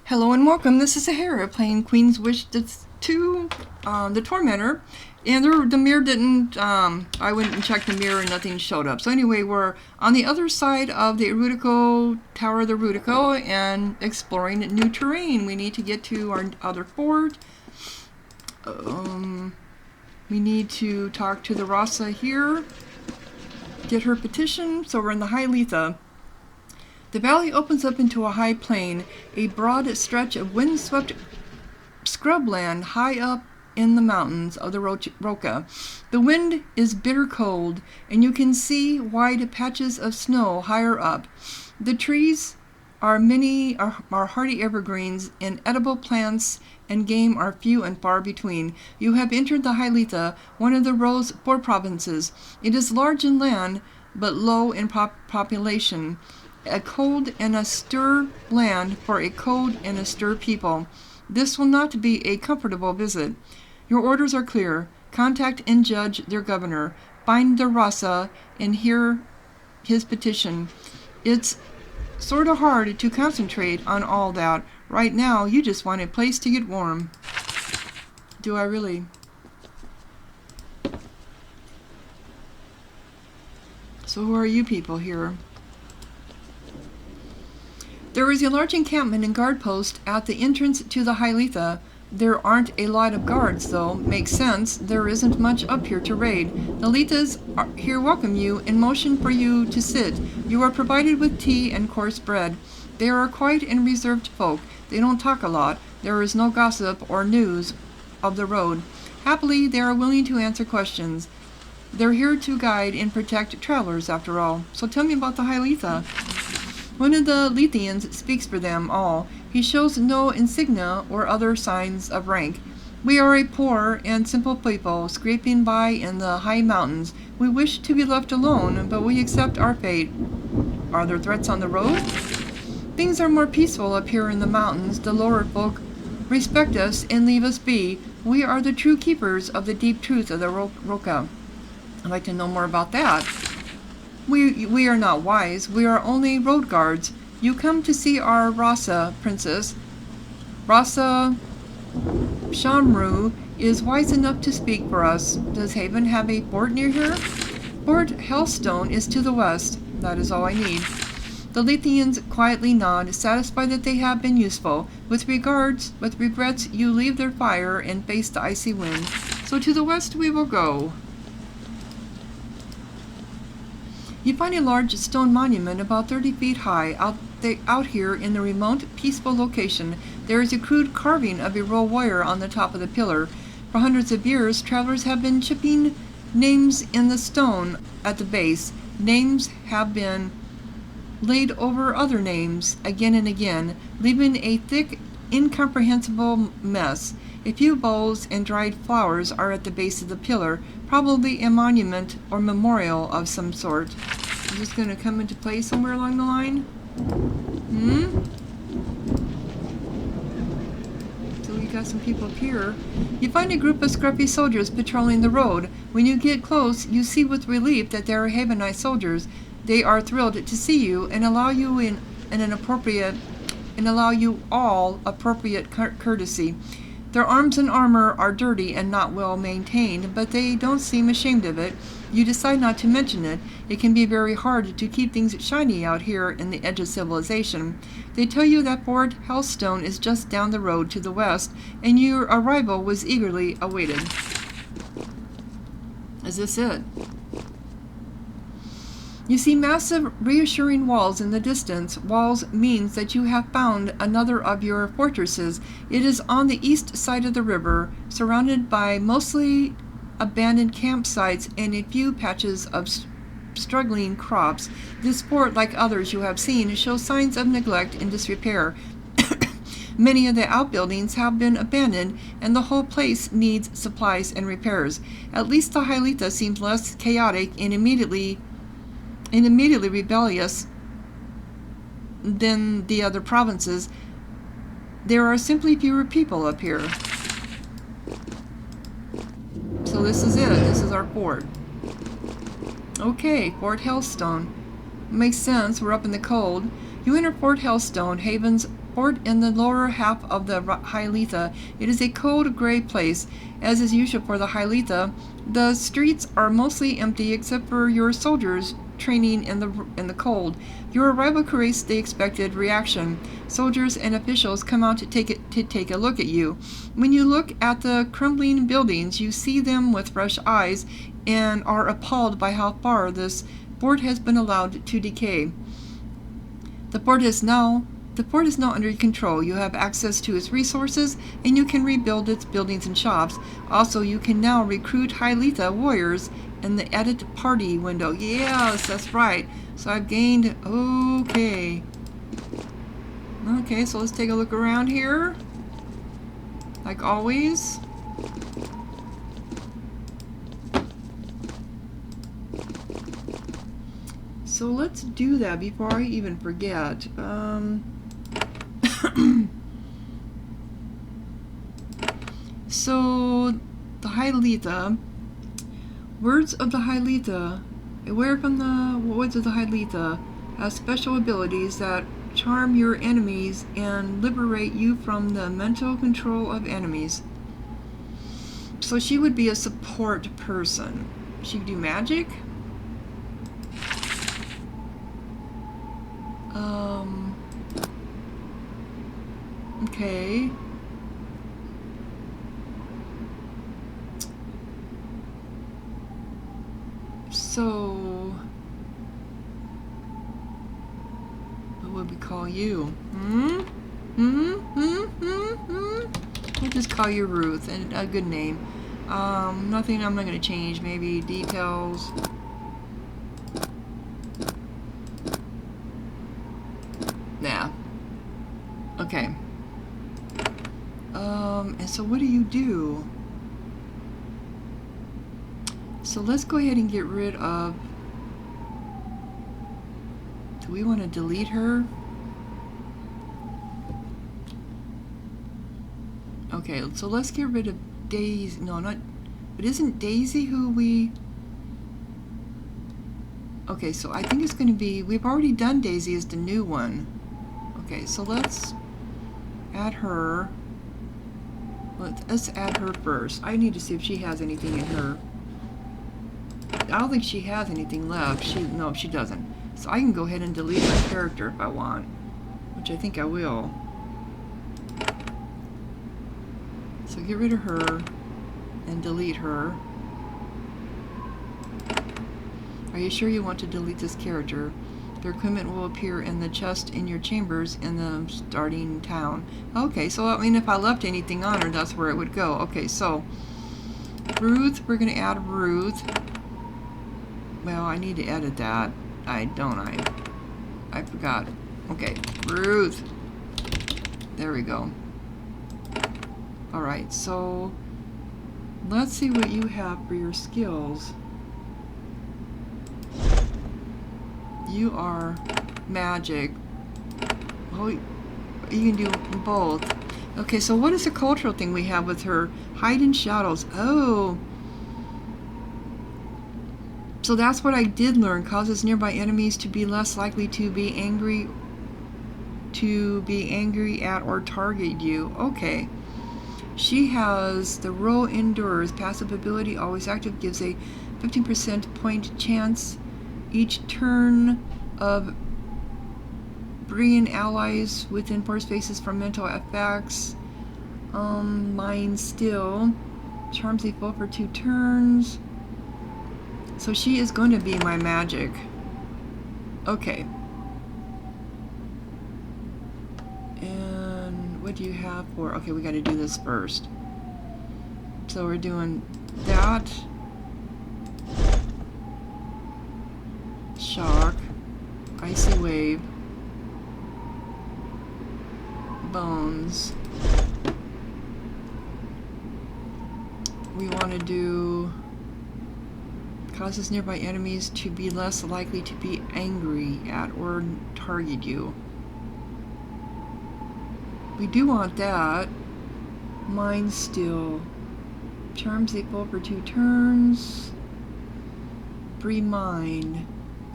Hello and welcome. This is Sahara playing Queen's Wish 2, the Tormentor. And the mirror didn't, I went and checked the mirror and nothing showed up. So anyway, we're on the other side of the Erutico, Tower of the Erutico, and exploring new terrain. We need to get to our other fort. We need to talk to the Rassa here, get her petition. So we're in the Hailstone. The valley opens up into a high plain, a broad stretch of wind-swept scrubland high up in the mountains of the Rocca. The wind is bitter cold, and you can see wide patches of snow higher up. The trees are hardy evergreens, and edible plants and game are few and far between. You have entered the Hailstone, one of the Rose 4 provinces. It is large in land, but low in population. A cold and austere land for a cold and austere people. This will not be a comfortable visit. Your orders are clear. Contact and judge their governor. Find the Rassa and hear his petition. It's sort of hard to concentrate on all that. Right now, you just want a place to get warm. Do I really? So who are you people here? There is a large encampment and guard post at the entrance to the Hailstone. There aren't a lot of guards, though. Makes sense. There isn't much up here to raid. The Litas here welcome you and motion for you to sit. You are provided with tea and coarse bread. They are quiet and reserved folk. They don't talk a lot. There is no gossip or news of the road. Happily, they are willing to answer questions. They're here to guide and protect travelers, after all. So tell me about the Hailstone. One of the Lithians speaks for them all. He shows no insignia or other signs of rank. We are a poor and simple people, scraping by in the high mountains. We wish to be left alone, but we accept our fate. Are there threats on the road? Things are more peaceful up here in the mountains. The lower folk respect us and leave us be. We are the true keepers of the deep truth of the Rocca. I'd like to know more about that. We are not wise. We are only road guards. You come to see our Rassa princess. Rassa Shamru is wise enough to speak for us. Does Haven have a fort near here? Fort Hailstone is to the west. That is all I need. The Lithians quietly nod, satisfied that they have been useful. With regrets, you leave their fire and face the icy wind. So to the west we will go. You find a large stone monument about 30 feet high out here in the remote, peaceful location. There is a crude carving of a royal warrior on the top of the pillar. For hundreds of years, travelers have been chipping names in the stone at the base. Names have been laid over other names again and again, leaving a thick, incomprehensible mess. A few bowls and dried flowers are at the base of the pillar, probably a monument or memorial of some sort. Is this going to come into play somewhere along the line? So we got some people up here. You find a group of scruffy soldiers patrolling the road. When you get close, you see with relief that they are Havenite soldiers. They are thrilled to see you and allow you all appropriate courtesy. Their arms and armor are dirty and not well maintained, but they don't seem ashamed of it. You decide not to mention it. It can be very hard to keep things shiny out here in the edge of civilization. They tell you that Fort Hailstone is just down the road to the west, and your arrival was eagerly awaited. Is this it? You see massive, reassuring walls in the distance. Walls means that you have found another of your fortresses. It is on the east side of the river, surrounded by mostly abandoned campsites and a few patches of struggling crops. This fort, like others you have seen, shows signs of neglect and disrepair. Many of the outbuildings have been abandoned, and the whole place needs supplies and repairs. At least the Hailstone seems less chaotic and immediately rebellious than the other provinces. There are simply fewer people up here. So this is it. This is our fort. Okay, Fort Hailstone. Makes sense. We're up in the cold. You enter Fort Hailstone, Haven's port in the lower half of the Hailstone. It is a cold, gray place, as is usual for the Hailstone. The streets are mostly empty except for your soldiers training in the cold. Your arrival creates the expected reaction. Soldiers and officials come out to take a look at you. When you look at the crumbling buildings, you see them with fresh eyes and are appalled by how far this port has been allowed to decay. The port is now under control. You have access to its resources, and you can rebuild its buildings and shops. Also, you can now recruit Hailstone warriors in the edit party window. Yes, that's right. So I've gained... Okay. Okay, so let's take a look around here. Like always. So let's do that before I even forget. So, the Hailstone. Words of the Hailstone. Aware from the words of the Hailstone has special abilities that charm your enemies and liberate you from the mental control of enemies. So she would be a support person. She could do magic? Okay. So, what would we call you? We'll just call you Ruth, and a good name. Nothing I'm not going to change. Maybe details. Nah. Okay. And so what do you do? So let's go ahead and get rid of... Do we want to delete her? Okay, so let's get rid of Daisy. No, not... But isn't Daisy who we... Okay, so I think it's going to be... We've already done Daisy as the new one. Okay, so let's add her. Let's add her first. I need to see if she has anything in her. I don't think she has anything left. No, she doesn't. So I can go ahead and delete her character if I want, which I think I will. So get rid of her and delete her. Are you sure you want to delete this character? Their equipment will appear in the chest in your chambers in the starting town. Okay, so I mean if I left anything on her, that's where it would go. Okay, so Ruth, we're going to add Ruth. Well, I need to edit that. I forgot. Okay, Ruth. There we go. Alright, so let's see what you have for your skills. You are magic. Well, you can do both. Okay, so what is the cultural thing we have with her? Hide in shadows. Oh. So that's what I did learn. Causes nearby enemies to be less likely to be angry at or target you. Okay. She has the row endures. Passive ability, always active, gives a 15% point chance each turn of bringing allies within 4 spaces from mental effects. Mind still. Charms a foe for 2 turns. So she is going to be my magic. Okay. And what do you have for... Okay, we got to do this first. So we're doing that. Shock. Icy wave. Bones. We want to do... Causes nearby enemies to be less likely to be angry at or target you. We do want that. Mind still. Charms equal for 2 turns. Free mind.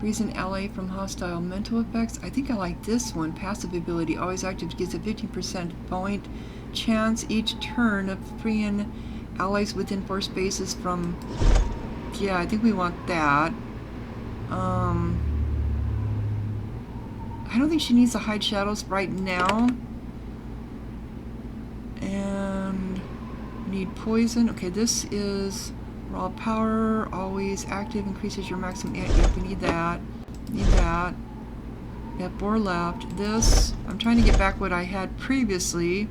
Freeze an ally from hostile mental effects. I think I like this one. Passive ability, always active, gives a 15% point chance each turn of freeing allies within 4 spaces from... Yeah, I think we want that. I don't think she needs to hide shadows right now. And need poison. Okay, this is raw power, always active, increases your maximum. Yep, we need that. Need that. Yep, 4 left. This, I'm trying to get back what I had previously.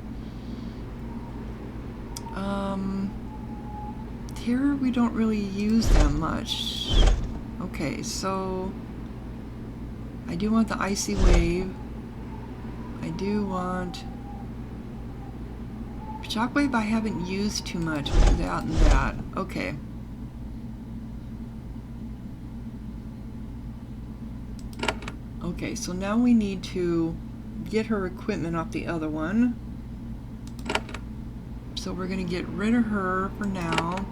Here we don't really use that much. Okay, so I do want the icy wave. I do want shockwave. I haven't used too much. We'll do that and that. Okay. Okay, so now we need to get her equipment off the other one. So we're going to get rid of her for now.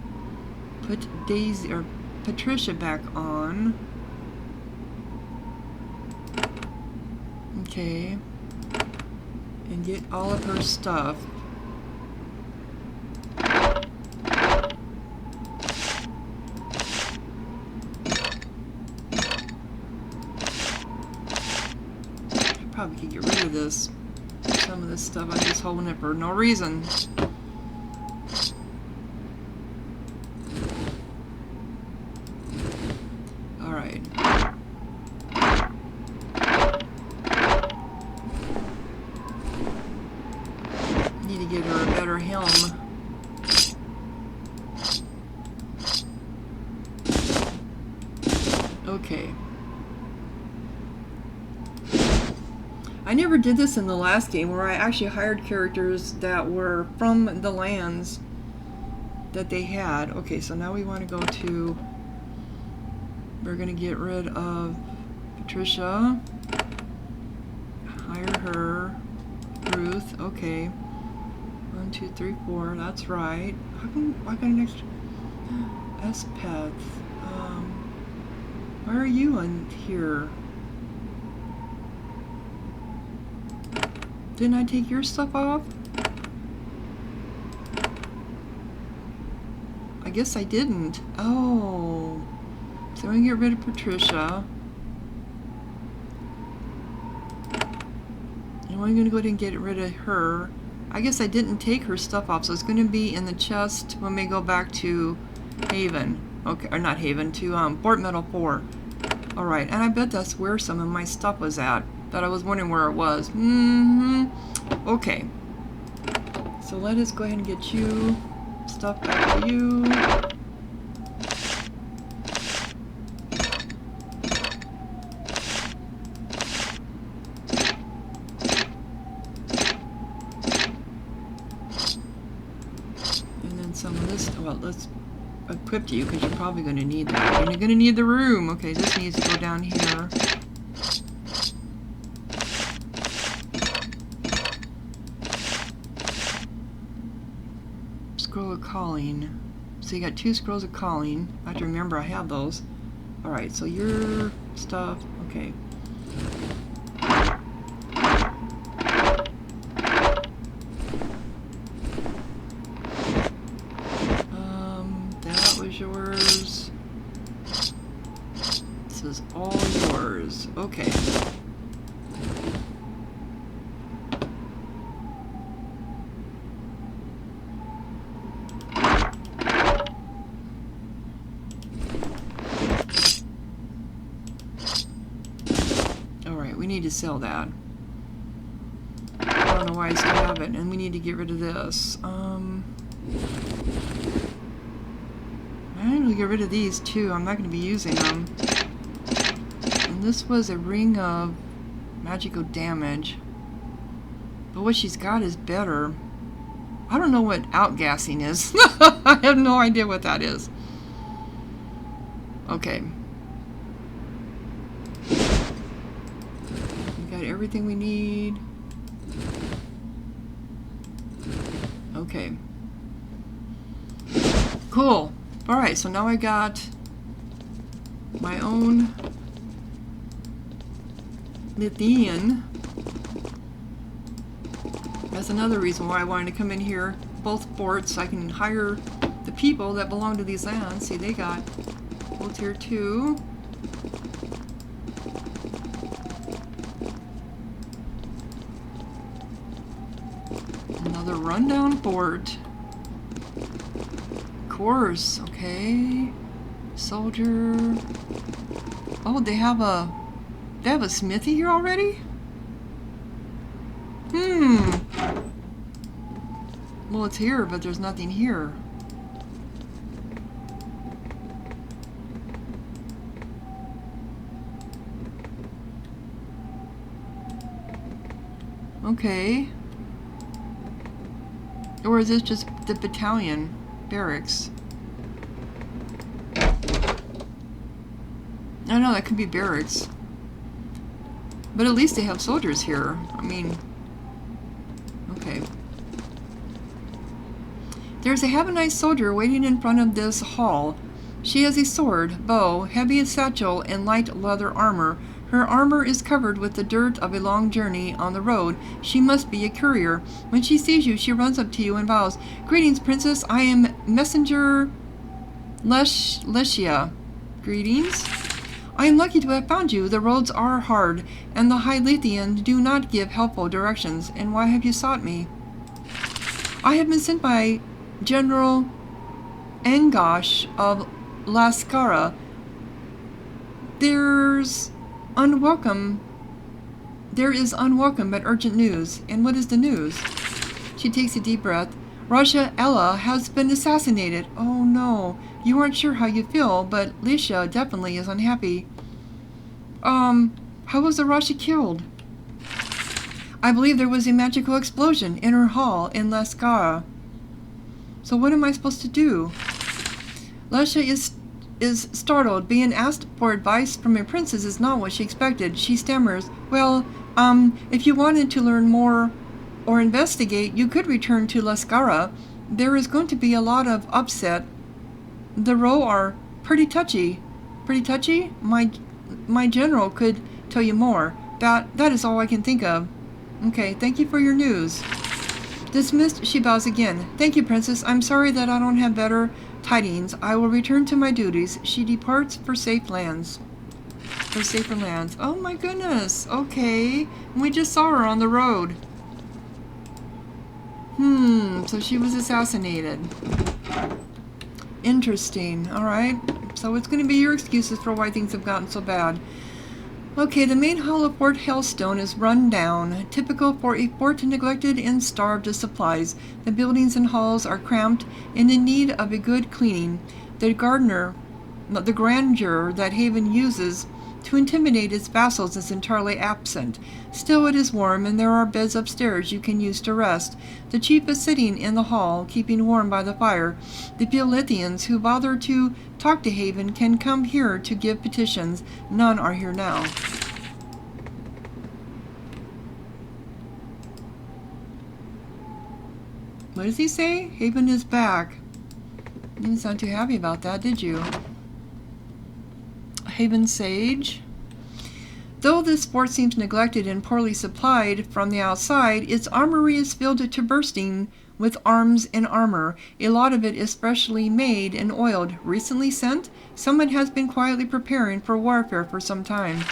Put Daisy or Patricia back on. Okay. And get all of her stuff. Probably could get rid of this. Some of this stuff I'm just holding it for no reason. Alright. Need to get her a better helm. Okay. I never did this in the last game where I actually hired characters that were from the lands that they had. Okay, so now we want to go to... We're going to get rid of Patricia. Hire her. Ruth. Okay. 1, 2, 3, 4. That's right. How come I got an extra... Espeth. Why are you on here? Didn't I take your stuff off? I guess I didn't. Oh. So I'm going to get rid of Patricia. And I'm going to go ahead and get rid of her. I guess I didn't take her stuff off, so it's going to be in the chest when we go back to Haven. Okay, or not Haven, to Fort Metal 4. Alright, and I bet that's where some of my stuff was at. That I was wondering where it was. Okay. So let us go ahead and get you stuff back to you. And then some of this. Well, let's equip you because you're probably going to need that. And you're going to need the room. Okay, this needs to go down here. Scroll of calling. So you got 2 scrolls of calling. I have to remember I have those. Alright, so your stuff. Okay. That was yours. This is all yours. Okay. We need to sell that. I don't know why I still have it, and we need to get rid of this. I need to get rid of these too. I'm not going to be using them. And this was a ring of magical damage. But what she's got is better. I don't know what outgassing is. I have no idea what that is. Okay. Everything we need. Okay. Cool. Alright, so now I got my own Lithian. That's another reason why I wanted to come in here. Both ports, I can hire the people that belong to these lands. See, they got both here too. Another rundown port. Of course, okay. Soldier. Oh, they have a smithy here already? Well, it's here, but there's nothing here. Okay. Or is this just the battalion barracks? I don't know, that could be barracks. But at least they have soldiers here. I mean, okay. There's a Havanite soldier waiting in front of this hall. She has a sword, bow, heavy satchel, and light leather armor. Her armor is covered with the dirt of a long journey on the road. She must be a courier. When she sees you, she runs up to you and bows. Greetings, princess. I am messenger Lesia. Greetings. I am lucky to have found you. The roads are hard, and the Hailstone do not give helpful directions. And why have you sought me? I have been sent by General Angosh of Lascara. There is unwelcome but urgent news. And what is the news? She takes a deep breath. Rassa Ella has been assassinated. Oh no. You aren't sure how you feel, but Lisha definitely is unhappy. How was the Rassa killed? I believe there was a magical explosion in her hall in Lascara. So what am I supposed to do? Lesha is startled. Being asked for advice from a princess is not what she expected. She stammers, well, if you wanted to learn more or investigate, you could return to Lascara. There is going to be a lot of upset. The row are pretty touchy. Pretty touchy? My general could tell you more. That is all I can think of. Okay, thank you for your news. Dismissed, she bows again. Thank you, princess. I'm sorry that I don't have better tidings. I will return to my duties. She departs for safe lands. For safer lands. Oh my goodness. Okay. We just saw her on the road. So she was assassinated. Interesting. Alright. So it's going to be your excuses for why things have gotten so bad. Okay, the main hall of Fort Hailstone is run down, typical for a fort neglected and starved of supplies. The buildings and halls are cramped and in need of a good cleaning. The grandeur that Haven uses to intimidate its vassals is entirely absent. Still, it is warm, and there are beds upstairs you can use to rest. The chief is sitting in the hall, keeping warm by the fire. The Lithians who bother to talk to Haven can come here to give petitions. None are here now. What does he say? Haven is back. You didn't sound too happy about that, did you? Haven Sage. Though this fort seems neglected and poorly supplied from the outside, its armory is filled to bursting with arms and armor. A lot of it is freshly made and oiled. Recently sent? Someone has been quietly preparing for warfare for some time.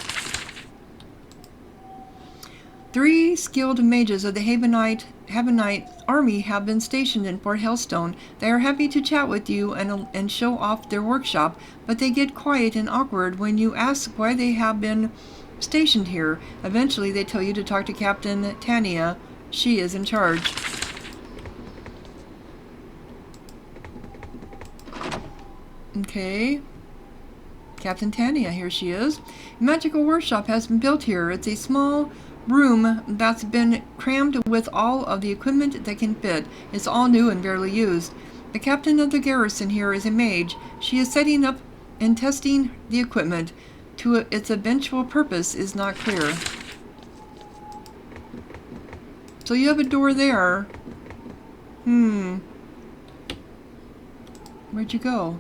3 skilled mages of the Havenite army have been stationed in Fort Hailstone. They are happy to chat with you and show off their workshop, but they get quiet and awkward when you ask why they have been stationed here. Eventually they tell you to talk to Captain Tania. She is in charge. Okay. Captain Tania, here she is. A magical workshop has been built here. It's a small room that's been crammed with all of the equipment that can fit. It's all new and barely used. The captain of the garrison here is a mage. She is setting up and testing the equipment. To its eventual purpose is not clear. So you have a door there. Where'd you go?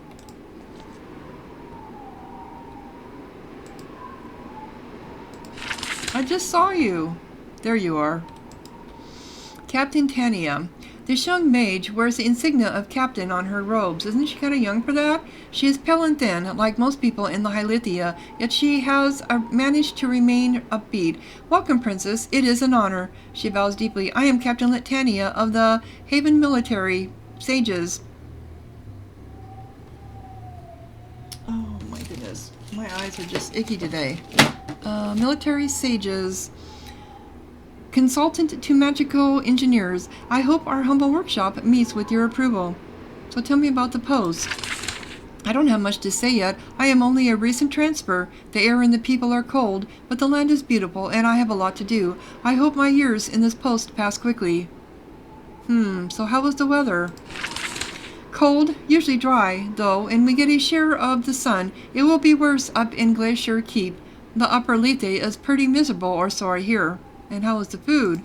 I just saw you. There you are. Captain Tania. This young mage wears the insignia of captain on her robes. Isn't she kind of young for that? She is pale and thin, like most people in the Hylithia, yet she has managed to remain upbeat. Welcome, princess. It is an honor. She bows deeply. I am Captain Tania of the Haven Military Sages. Oh my goodness. My eyes are just icky today. Military Sages. Consultant to magical engineers. I hope our humble workshop meets with your approval. So tell me about the post. I don't have much to say yet. I am only a recent transfer. The air and the people are cold, but the land is beautiful, and I have a lot to do. I hope my years in this post pass quickly. So how was the weather? Cold, usually dry, though, and we get a share of the sun. It will be worse up in Glacier Keep. The upper Lethe is pretty miserable, or so I hear. And how is the food?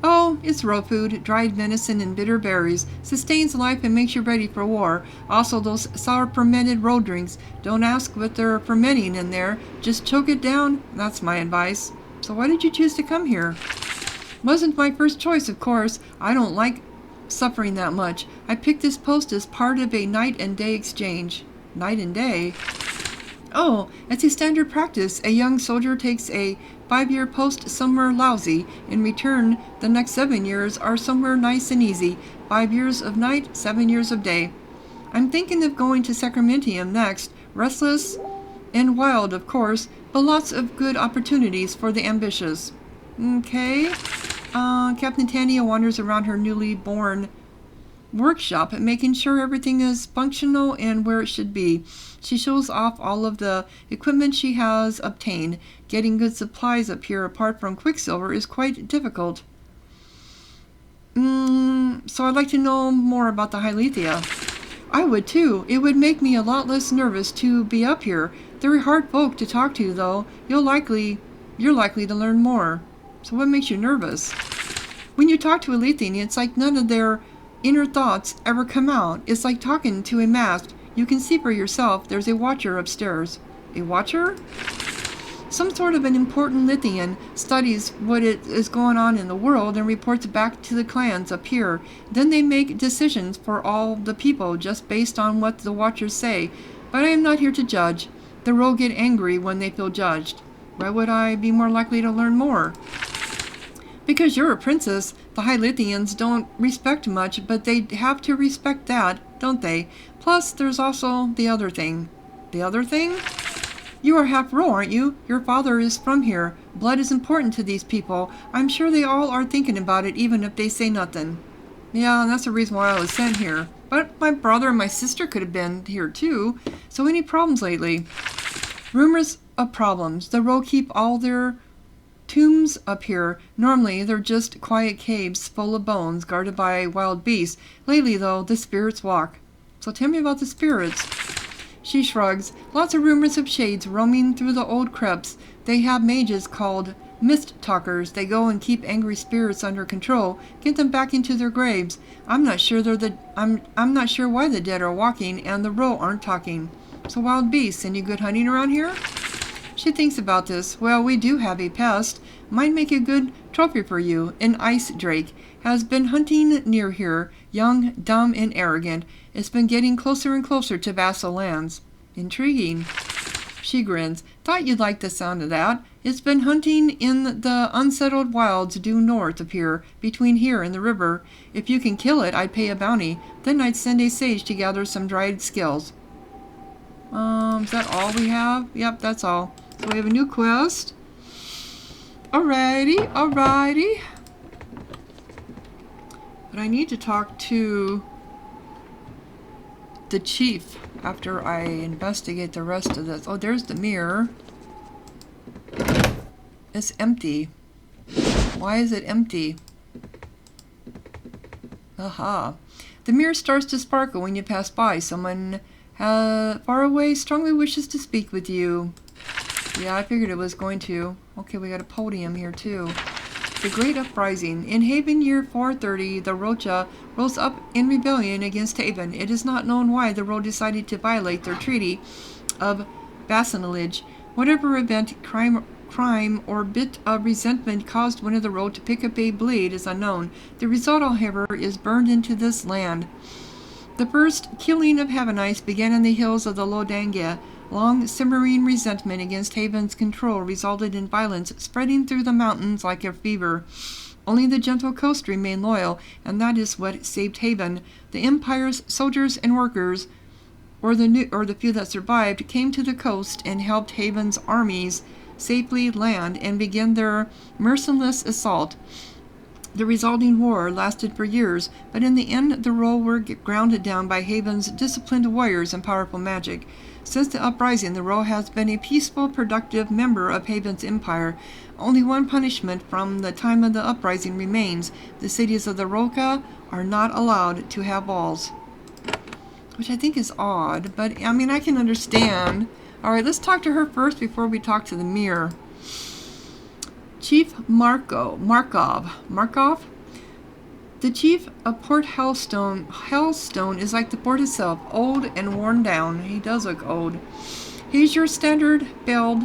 Oh, it's raw food, dried venison and bitter berries. Sustains life and makes you ready for war. Also those sour fermented road drinks. Don't ask what they're fermenting in there. Just choke it down. That's my advice. So why did you choose to come here? Wasn't my first choice, of course. I don't like suffering that much. I picked this post as part of a night and day exchange. Night and day? Oh, it's a standard practice. A young soldier takes a 5-year post somewhere lousy. In return, the next 7 years are somewhere nice and easy. 5 years of night, 7 years of day. I'm thinking of going to Sacramentium next. Restless and wild, of course, but lots of good opportunities for the ambitious. Okay. Captain Tania wanders around her newly born workshop, making sure everything is functional and where it should be. She shows off all of the equipment she has obtained. Getting good supplies up here apart from Quicksilver is quite difficult. So I'd like to know more about the Hylithia. I would too. It would make me a lot less nervous to be up here. They're hard folk to talk to, though. You're likely to learn more. So what makes you nervous? When you talk to a Lethian, it's like none of their inner thoughts ever come out. It's like talking to a mask. You can see for yourself. There's a watcher upstairs. A watcher? Some sort of an important Lithian studies what is going on in the world and reports back to the clans up here. Then they make decisions for all the people just based on what the watchers say. But I am not here to judge. The rogue get angry when they feel judged. Why would I be more likely to learn more? Because you're a princess. The Hylithians don't respect much, but they have to respect that, don't they? Plus, there's also the other thing. The other thing? You are half Ro, aren't you? Your father is from here. Blood is important to these people. I'm sure they all are thinking about it, even if they say nothing. Yeah, and that's the reason why I was sent here. But my brother and my sister could have been here too. So any problems lately? Rumors of problems. The Ro keep all their tombs up here. Normally, they're just quiet caves full of bones guarded by wild beasts. Lately, though, the spirits walk. So tell me about the spirits. She shrugs. Lots of rumors of shades roaming through the old crypts. They have mages called mist talkers. They go and keep angry spirits under control, get them back into their graves. I'm not sure I'm not sure why the dead are walking and the Ro aren't talking. So wild beasts, any good hunting around here? She thinks about this. Well, we do have a pest. Might make a good trophy for you. An ice drake has been hunting near here. Young, dumb, and arrogant. It's been getting closer and closer to vassal lands. Intriguing. She grins. Thought you'd like the sound of that. It's been hunting in the unsettled wilds due north of here, between here and the river. If you can kill it, I'd pay a bounty. Then I'd send a sage to gather some dried skills. Is that all we have? Yep, that's all. So we have a new quest. Alrighty. But I need to talk to the chief after I investigate the rest of this. Oh, there's the mirror. It's empty. Why is it empty? Aha. The mirror starts to sparkle when you pass by. Someone far away strongly wishes to speak with you. Yeah, I figured it was going to. Okay, we got a podium here too. The Great Uprising. In Haven year 430, the Rocha rose up in rebellion against Haven. It is not known why the Ro decided to violate their treaty of vassalage. Whatever event, crime crime or bit of resentment caused one of the road to pick up a blade is unknown. The result, however, is burned into this land. The first killing of Havenites began in the hills of the Lodanga. Long simmering resentment against Haven's control resulted in violence spreading through the mountains like a fever. Only the gentle coast remained loyal, and that is what saved Haven. The Empire's soldiers and workers, or the few that survived, came to the coast and helped Haven's armies safely land and begin their merciless assault. The resulting war lasted for years, but in the end the Roll were grounded down by Haven's disciplined warriors and powerful magic. Since the uprising, the Roll has been a peaceful, productive member of Haven's empire. Only one punishment from the time of the uprising remains. The cities of the Roka are not allowed to have walls. Which I think is odd, but I mean, I can understand. Alright, let's talk to her first before we talk to the mirror. Chief Markov. The chief of Port Hailstone is like the port itself, old and worn down. He does look old. He's your standard-belled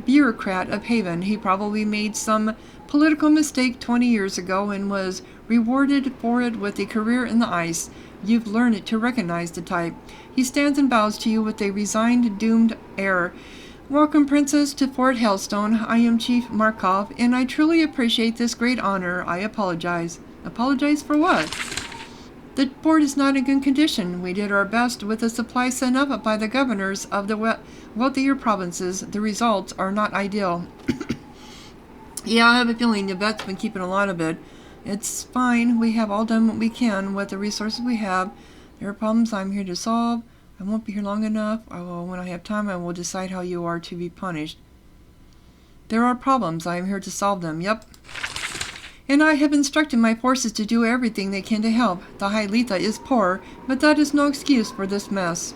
bureaucrat of Haven. He probably made some political mistake 20 years ago and was rewarded for it with a career in the ice. You've learned to recognize the type. He stands and bows to you with a resigned, doomed air. Welcome, Princess, to Fort Hailstone. I am Chief Markov, and I truly appreciate this great honor. I apologize. Apologize for what? The port is not in good condition. We did our best with the supply sent up by the governors of the wealthier provinces. The results are not ideal. Yeah, I have a feeling Yvette's been keeping a lot of it. It's fine. We have all done what we can with the resources we have. There are problems I'm here to solve. I won't be here long enough. When I have time, I will decide how you are to be punished. There are problems. I am here to solve them. Yep. And I have instructed my forces to do everything they can to help. The Hailitha is poor, but that is no excuse for this mess.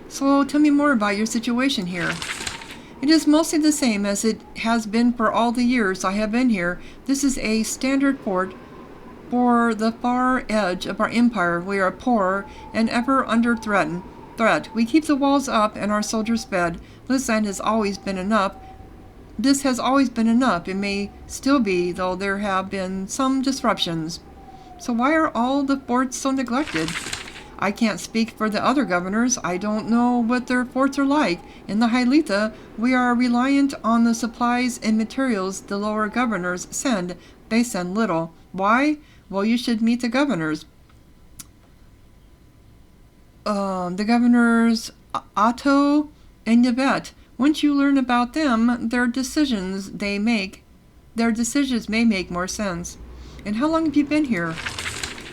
So tell me more about your situation here. It is mostly the same as it has been for all the years I have been here. This is a standard port for the far edge of our empire. We are poor and ever under threat. We keep the walls up and our soldiers fed. This has always been enough. This has always been enough. It may still be, though there have been some disruptions. So why are all the forts so neglected? I can't speak for the other governors. I don't know what their forts are like. In the Hailitha, we are reliant on the supplies and materials the lower governors send. They send little. Why? Well, you should meet the governors. The governors Otto and Yvette. Once you learn about them, their decisions may make more sense. And how long have you been here?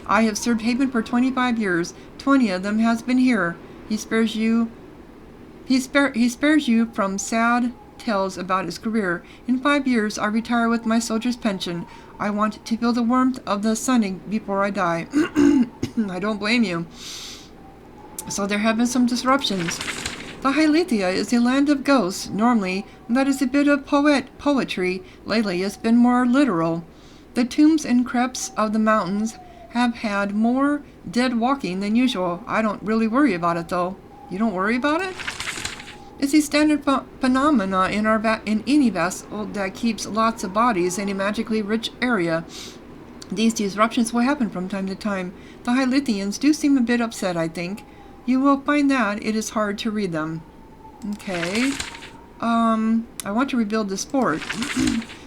I have served Haven for 25 years. 20 of them has been here. He spares you from sad tales about his career. In 5 years, I retire with my soldier's pension. I want to feel the warmth of the sun before I die. I don't blame you. So there have been some disruptions. The Hailithia is a land of ghosts. Normally, that is a bit of poetry. Lately, it's been more literal. The tombs and crypts of the mountains have had more dead walking than usual. I don't really worry about it, though. You don't worry about it? It's a standard phenomena in any vessel that keeps lots of bodies in a magically rich area. These disruptions will happen from time to time. The Hailithians do seem a bit upset, I think. You will find that it is hard to read them. Okay. I want to rebuild this fort.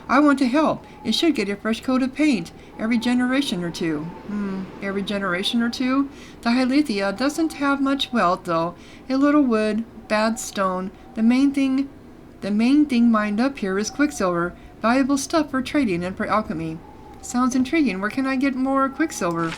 I want to help. It should get a fresh coat of paint every generation or two. Every generation or two? The Hailithia doesn't have much wealth, though. A little wood, bad stone. The main thing mined up here is quicksilver. Valuable stuff for trading and for alchemy. Sounds intriguing. Where can I get more quicksilver?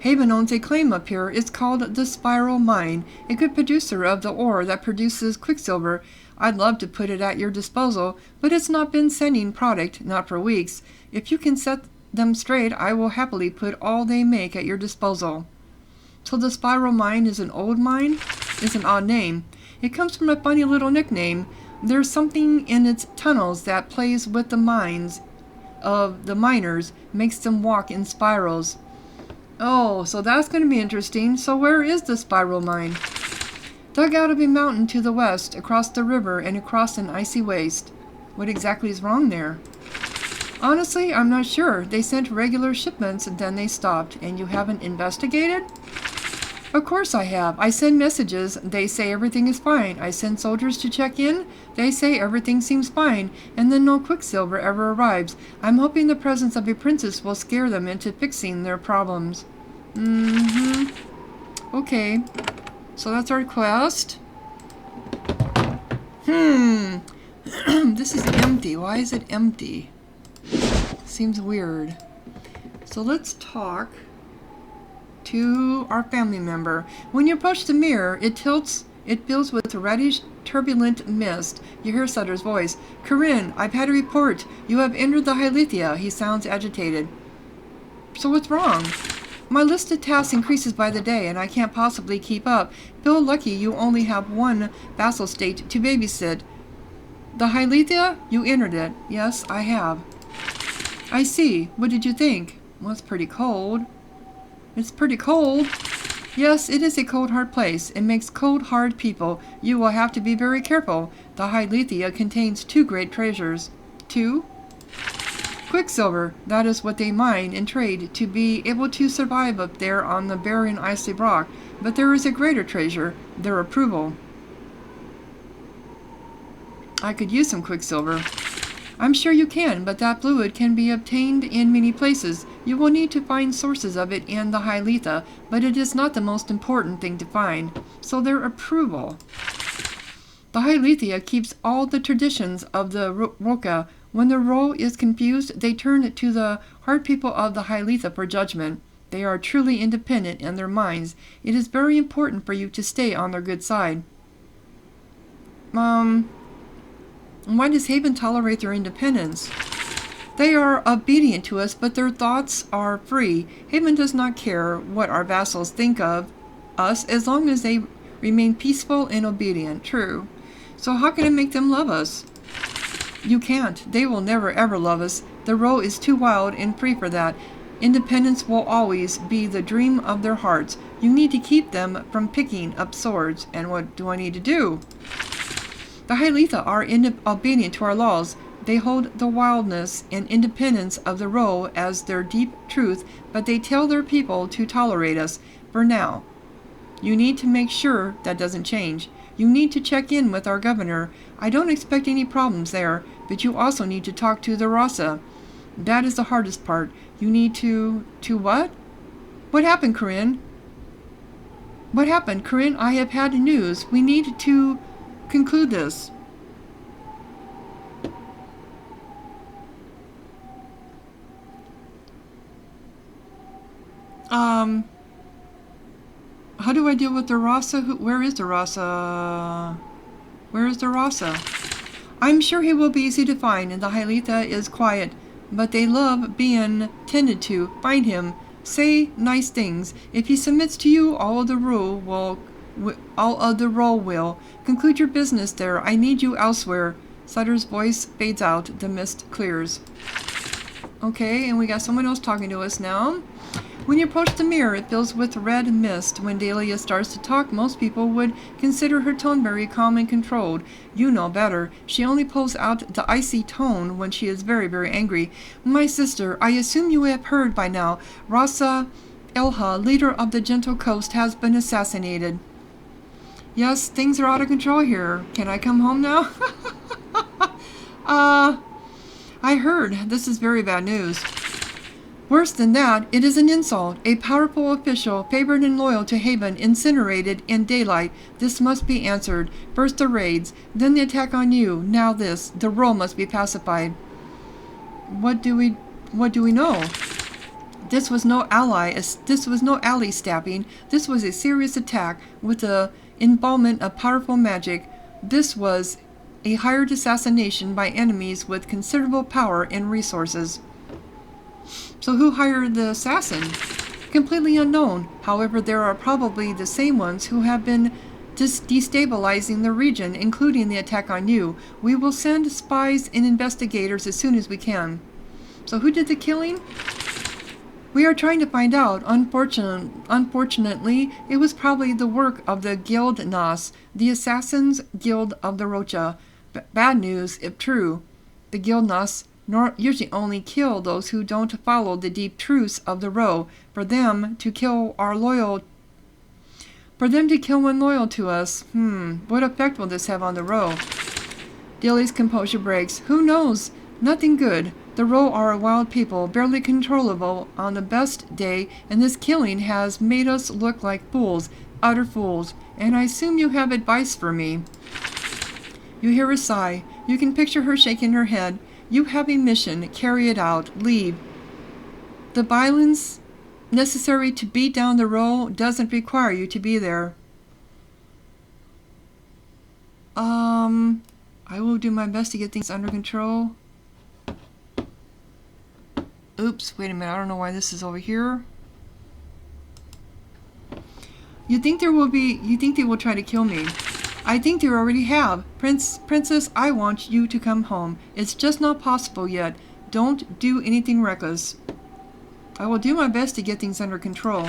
Haven owns a claim up here. It's called the Spiral Mine, a good producer of the ore that produces quicksilver. I'd love to put it at your disposal, but it's not been sending product, not for weeks. If you can set them straight, I will happily put all they make at your disposal. So the Spiral Mine is an old mine? It's an odd name. It comes from a funny little nickname. There's something in its tunnels that plays with the minds of the miners, makes them walk in spirals. Oh, so that's going to be interesting. So where is the Spiral Mine? Dug out of a mountain to the west, across the river, and across an icy waste. What exactly is wrong there? Honestly, I'm not sure. They sent regular shipments and then they stopped. And you haven't investigated? Of course I have. I send messages. They say everything is fine. I send soldiers to check in. They say everything seems fine. And then no Quicksilver ever arrives. I'm hoping the presence of a princess will scare them into fixing their problems. Okay. So that's our quest. This is empty. Why is it empty? Seems weird. So let's talk to our family member. When you approach the mirror, it tilts. It fills with reddish, turbulent mist. You hear Sutter's voice. Corinne, I've had a report. You have entered the Hailstone. He sounds agitated. So what's wrong? My list of tasks increases by the day, and I can't possibly keep up. Feel lucky you only have one vassal state to babysit. The Hailstone? You entered it. Yes, I have. I see. What did you think? Well, it's pretty cold. It's pretty cold. Yes, it is a cold, hard place. It makes cold, hard people. You will have to be very careful. The Hailstone contains 2 great treasures. 2? Quicksilver. That is what they mine and trade to be able to survive up there on the barren, icy rock. But there is a greater treasure. Their approval. I could use some Quicksilver. I'm sure you can, but that fluid can be obtained in many places. You will need to find sources of it in the Hailstone, but it is not the most important thing to find. So their approval. The Hailstone keeps all the traditions of the Roka. When the Ro is confused, they turn to the hard people of the Hailstone for judgment. They are truly independent in their minds. It is very important for you to stay on their good side. Why does Haven tolerate their independence? They are obedient to us, but their thoughts are free. Haven does not care what our vassals think of us as long as they remain peaceful and obedient. True. So how can I make them love us? You can't. They will never ever love us. The Ro is too wild and free for that. Independence will always be the dream of their hearts. You need to keep them from picking up swords. And what do I need to do? The Hailstone are obedient to our laws. They hold the wildness and independence of the Ro as their deep truth, but they tell their people to tolerate us for now. You need to make sure that doesn't change. You need to check in with our governor. I don't expect any problems there, but you also need to talk to the Rassa. That is the hardest part. You need to what? What happened, Corinne? What happened, Corinne? I have had news. We need to conclude this. How do I deal with the Rassa? Where is the Rassa? Where is the Rassa? I'm sure he will be easy to find, and the Hailstone is quiet, but they love being tended to. Find him. Say nice things. If he submits to you, all of the Ro will. Conclude your business there. I need you elsewhere. Sutter's voice fades out. The mist clears. Okay, and we got someone else talking to us now. When you approach the mirror, it fills with red mist. When Dahlia starts to talk, most people would consider her tone very calm and controlled. You know better. She only pulls out the icy tone when she is very, very angry. My sister, I assume you have heard by now. Rassa Elha, leader of the Gentle Coast, has been assassinated. Yes, things are out of control here. Can I come home now? I heard. This is very bad news. Worse than that, it is an insult. A powerful official, favored and loyal to Haven, incinerated in daylight. This must be answered. First the raids, then the attack on you. Now this. The Ro must be pacified. What do we know? This was no ally. This was no alley stabbing. This was a serious attack with the involvement of powerful magic. This was a hired assassination by enemies with considerable power and resources. So who hired the assassin? Completely unknown. However, there are probably the same ones who have been destabilizing the region, including the attack on you. We will send spies and investigators as soon as we can. So who did the killing? We are trying to find out. Unfortunately, it was probably the work of the Guild Nas, the Assassins Guild of the Rocha. Bad news, if true. The Guild Nas usually only kill those who don't follow the deep truths of the Ro. For them to kill when loyal to us, what effect will this have on the Ro? Dilly's composure breaks. Who knows? Nothing good. The Ro are a wild people, barely controllable on the best day, and this killing has made us look like fools, utter fools. And I assume you have advice for me. You hear a sigh. You can picture her shaking her head. You have a mission. Carry it out. Leave. The violence necessary to beat down the Ro doesn't require you to be there. I will do my best to get things under control. Oops, wait a minute. I don't know why this is over here. You think they will try to kill me? I think they already have. Princess, I want you to come home. It's just not possible yet. Don't do anything reckless. I will do my best to get things under control.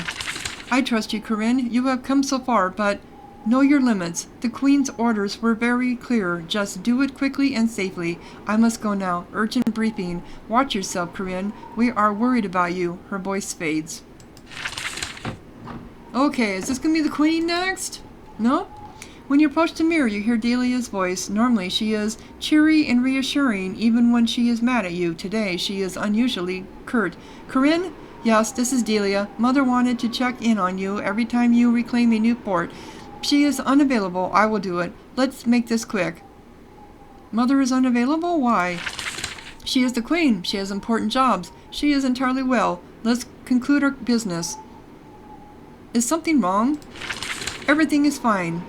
I trust you, Corinne. You have come so far, but know your limits. The Queen's orders were very clear. Just do it quickly and safely. I must go now. Urgent briefing. Watch yourself, Corinne. We are worried about you. Her voice fades. Okay, is this going to be the Queen next? No? When you approach the mirror, you hear Delia's voice. Normally, she is cheery and reassuring, even when she is mad at you. Today, she is unusually curt. Corinne? Yes, this is Delia. Mother wanted to check in on you every time you reclaim a new fort. She is unavailable. I will do it. Let's make this quick. Mother is unavailable? Why? She is the Queen. She has important jobs. She is entirely well. Let's conclude our business. Is something wrong? Everything is fine.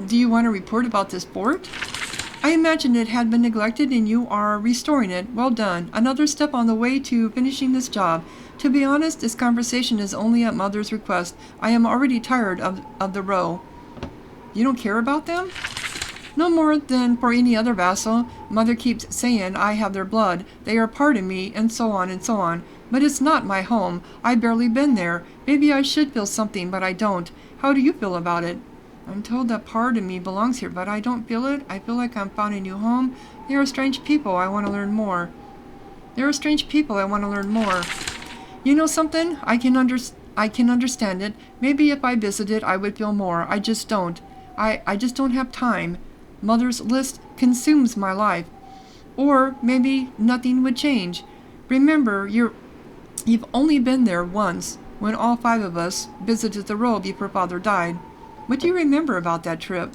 Do you want to report about this fort? I imagined it had been neglected and you are restoring it. Well done. Another step on the way to finishing this job. To be honest, this conversation is only at Mother's request. I am already tired of the Ro. You don't care about them? No more than for any other vassal. Mother keeps saying I have their blood. They are part of me, and so on and so on. But it's not my home. I've barely been there. Maybe I should feel something, but I don't. How do you feel about it? I'm told that part of me belongs here, but I don't feel it. I feel like I'm found a new home. They are strange people. I want to learn more. There are strange people. I want to learn more. You know something? I can understand it. Maybe if I visited, I would feel more. I just don't. I just don't have time. Mother's list consumes my life. Or maybe nothing would change. Remember, you've only been there once, when all 5 of us visited the Ro before Father died. What do you remember about that trip?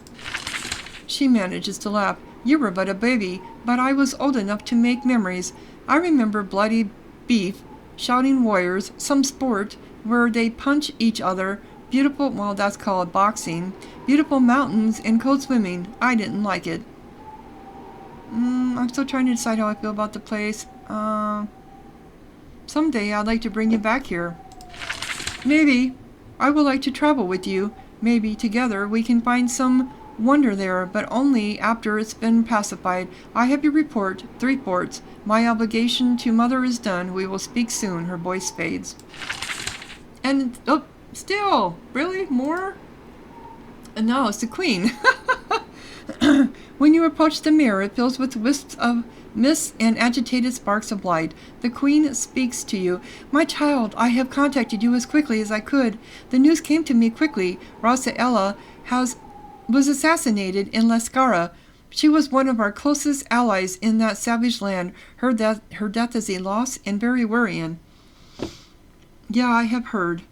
She manages to laugh. You were but a baby, but I was old enough to make memories. I remember bloody beef, shouting warriors, some sport where they punch each other, beautiful, well, that's called boxing, beautiful mountains, and cold swimming. I didn't like it. I'm still trying to decide how I feel about the place. Someday I'd like to bring you back here. Maybe. I would like to travel with you. Maybe together we can find some wonder there, but only after it's been pacified. I have your report, 3 forts. My obligation to Mother is done. We will speak soon. Her voice fades. And, oh, still, really? More? And no, it's the Queen. When you approach the mirror, it fills with wisps of mist and agitated sparks of light. The Queen speaks to you. My child, I have contacted you as quickly as I could. The news came to me quickly. Rassa was assassinated in Lascara. She was one of our closest allies in that savage land. Her death is a loss and very worrying. Yeah, I have heard.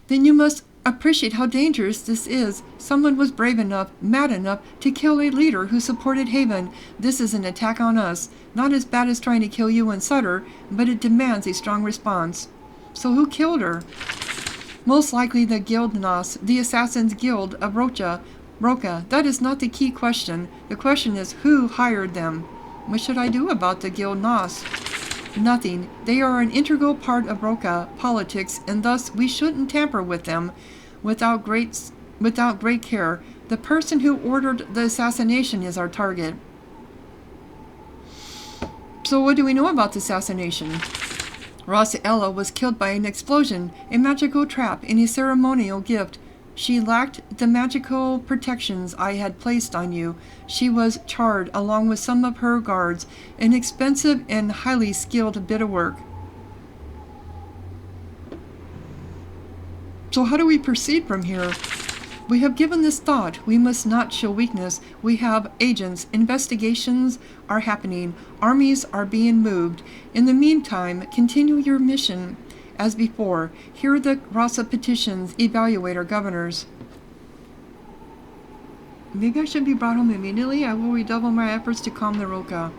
Then you must appreciate how dangerous this is. Someone was brave enough, mad enough, to kill a leader who supported Haven. This is an attack on us. Not as bad as trying to kill you and Sutter, but it demands a strong response. So who killed her? Most likely the Guild Nas, the Assassins Guild of Rocha. That is not the key question. The question is who hired them. What should I do about the Guild Nas? Nothing. They are an integral part of Rocha politics, and thus we shouldn't tamper with them without great care. The person who ordered the assassination is our target. So what do we know about the assassination? Rassa was killed by an explosion, a magical trap, and a ceremonial gift. She lacked the magical protections I had placed on you. She was charred along with some of her guards, an expensive and highly skilled bit of work. So how do we proceed from here? We have given this thought. We must not show weakness. We have agents. Investigations are happening. Armies are being moved. In the meantime, continue your mission as before. Hear the Rassa petitions. Evaluate our governors. Maybe I should be brought home immediately. I will redouble my efforts to calm the Roka.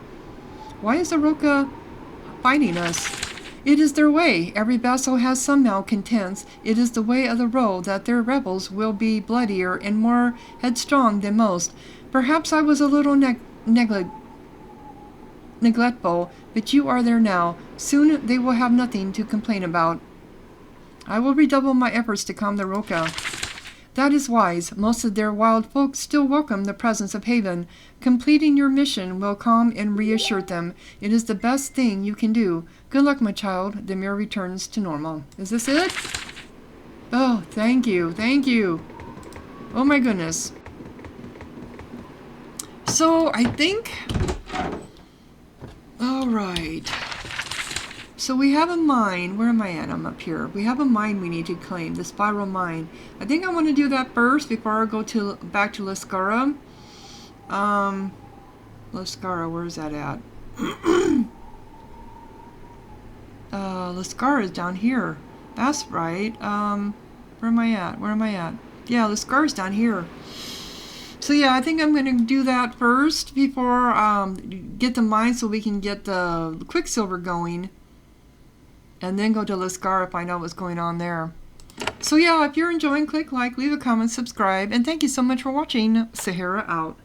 Why is the Roka fighting us? It is their way. Every vessel has some malcontents. It is the way of the road that their rebels will be bloodier and more headstrong than most. Perhaps I was a little neglectful, but you are there now. Soon they will have nothing to complain about. I will redouble my efforts to calm the Roka. That is wise. Most of their wild folk still welcome the presence of Haven. Completing your mission will calm and reassure them. It is the best thing you can do. Good luck, my child. The mirror returns to normal. Is this it? Oh, thank you. Thank you. Oh my goodness. So, I think... Alright. So we have a mine. Where am I at? I'm up here. We have a mine we need to claim. The spiral mine. I think I want to do that first before I go back to Lascara. Lascara, where's that at? Lascara is down here. That's right. Where am I at? Where am I at? Yeah, Lascara's down here. So yeah, I think I'm going to do that first before get the mine so we can get the Quicksilver going. And then go to Lascara, find out what's going on there. So yeah, if you're enjoying, click like, leave a comment, subscribe, and thank you so much for watching. Sahara out.